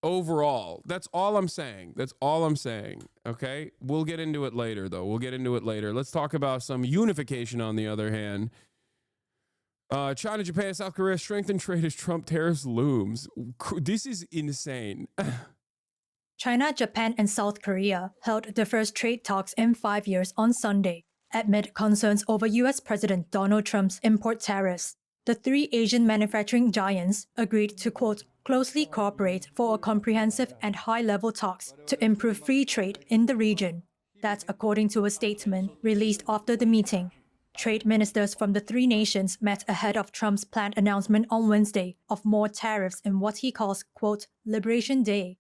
overall. That's all I'm saying. That's all I'm saying. Okay. We'll get into it later, though. We'll get into it later. Let's talk about some unification on the other hand. China, Japan, South Korea strengthen trade as Trump tariffs looms. This is insane. China, Japan, and South Korea held the first trade talks in 5 years on Sunday, amid concerns over US President Donald Trump's import tariffs. The three Asian manufacturing giants agreed to, quote, closely cooperate for a comprehensive and high-level talks to improve free trade in the region. That's according to a statement released after the meeting. Trade ministers from the three nations met ahead of Trump's planned announcement on Wednesday of more tariffs in what he calls, quote, Liberation Day.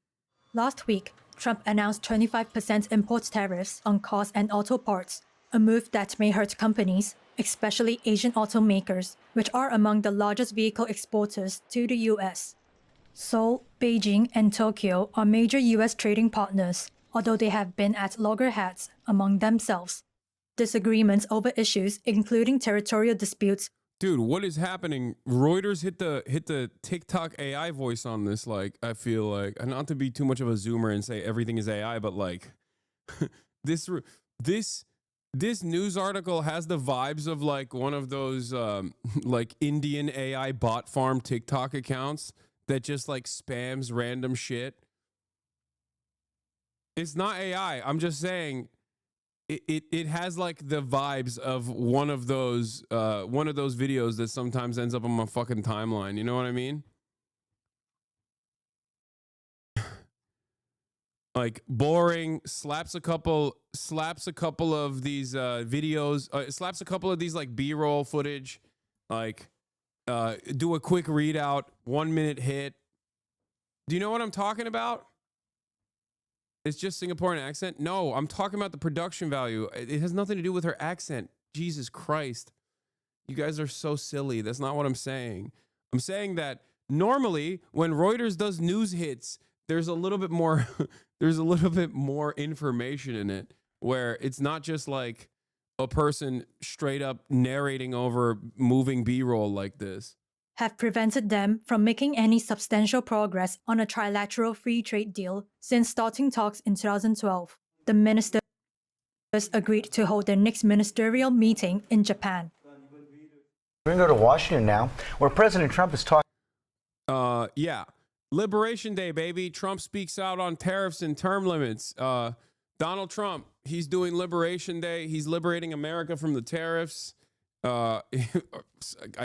Last week, Trump announced 25% import tariffs on cars and auto parts, a move that may hurt companies, especially Asian automakers, which are among the largest vehicle exporters to the US. Seoul, Beijing, and Tokyo are major US trading partners, although they have been at loggerheads among themselves. Disagreements over issues, including territorial disputes. Dude, what is happening? Reuters hit the TikTok AI voice on this. Like, I feel like, and not to be too much of a zoomer and say everything is AI, but like, this news article has the vibes of like one of those like Indian AI bot farm TikTok accounts that just like spams random shit. It's not AI. I'm just saying. It has like the vibes of one of those videos that sometimes ends up on my fucking timeline. You know what I mean? Like boring, slaps a couple of these videos, slaps a couple of these like B-roll footage, like do a quick readout, 1 minute hit. Do you know what I'm talking about? It's just Singaporean accent? No, I'm talking about the production value. It has nothing to do with her accent. Jesus Christ. You guys are so silly. That's not what I'm saying. I'm saying that normally when Reuters does news hits, there's a little bit more information in it, where it's not just like a person straight up narrating over moving B-roll like this. Have prevented them from making any substantial progress on a trilateral free trade deal since starting talks in 2012. The ministers agreed to hold their next ministerial meeting in Japan. We're going to go to Washington now, where President Trump is talking. Yeah. Liberation Day, baby. Trump speaks out on tariffs and term limits. Donald Trump, he's doing Liberation Day. He's liberating America from the tariffs. I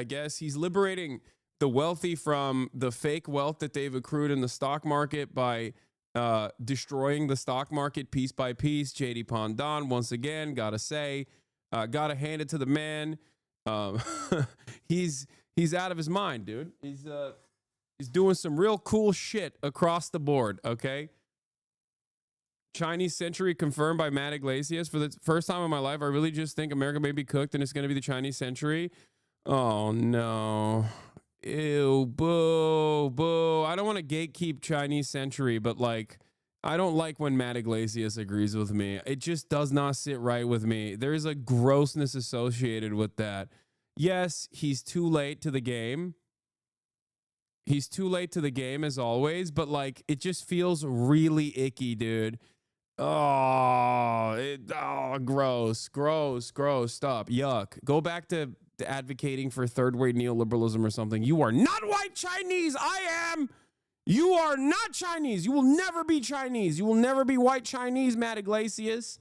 guess he's liberating the wealthy from the fake wealth that they've accrued in the stock market by destroying the stock market piece by piece. JD Pandon, once again, gotta say, gotta hand it to the man. He's out of his mind, dude. He's doing some real cool shit across the board. Okay. Chinese century confirmed by Matt Iglesias. For the first time in my life, I really just think America may be cooked and it's going to be the Chinese century. Oh, no. Ew, boo, boo. I don't want to gatekeep Chinese century, but like, I don't like when Matt Iglesias agrees with me. It just does not sit right with me. There is a grossness associated with that. Yes, he's too late to the game. He's too late to the game as always, but like, it just feels really icky, dude. Oh, gross, gross, gross. Stop. Yuck. Go back to advocating for third wave neoliberalism or something. You are not white Chinese. I am. You are not Chinese. You will never be Chinese. You will never be white Chinese, Matt Iglesias.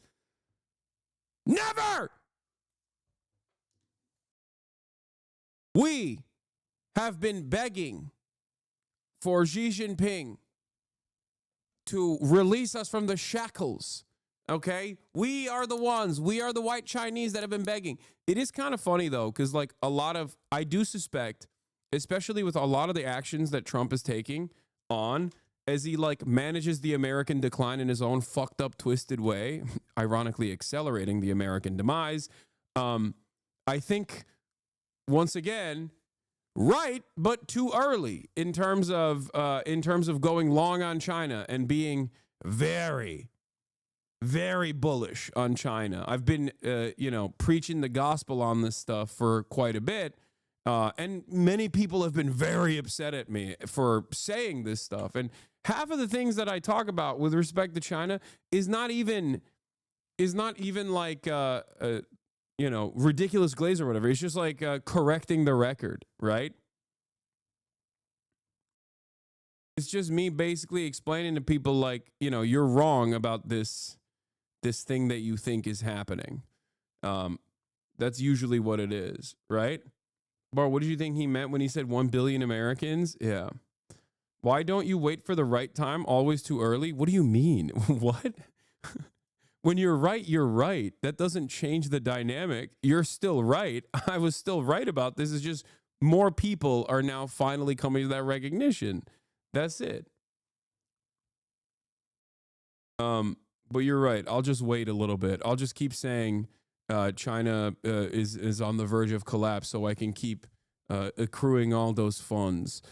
Never. We have been begging for Xi Jinping to release us from the shackles, okay? We are the ones. We are the white Chinese that have been begging. It is kind of funny, though, because, like, I do suspect, especially with a lot of the actions that Trump is taking on, as he, like, manages the American decline in his own fucked up, twisted way, ironically accelerating the American demise, I think, once again, right, but too early in terms of going long on China and being very, very bullish on China. I've been, preaching the gospel on this stuff for quite a bit, and many people have been very upset at me for saying this stuff. And Half of the things that I talk about with respect to China is not even like ridiculous glaze or whatever. It's just like correcting the record, right? It's just me basically explaining to people like, you're wrong about this thing that you think is happening. That's usually what it is, right? Bro, what did you think he meant when he said 1 billion Americans? Yeah. Why don't you wait for the right time? Always too early? What do you mean? What? When you're right, you're right. That doesn't change the dynamic. You're still right. I was still right about this. It's just more people are now finally coming to that recognition. That's it. But you're right. I'll just wait a little bit. I'll just keep saying China is on the verge of collapse so I can keep accruing all those funds.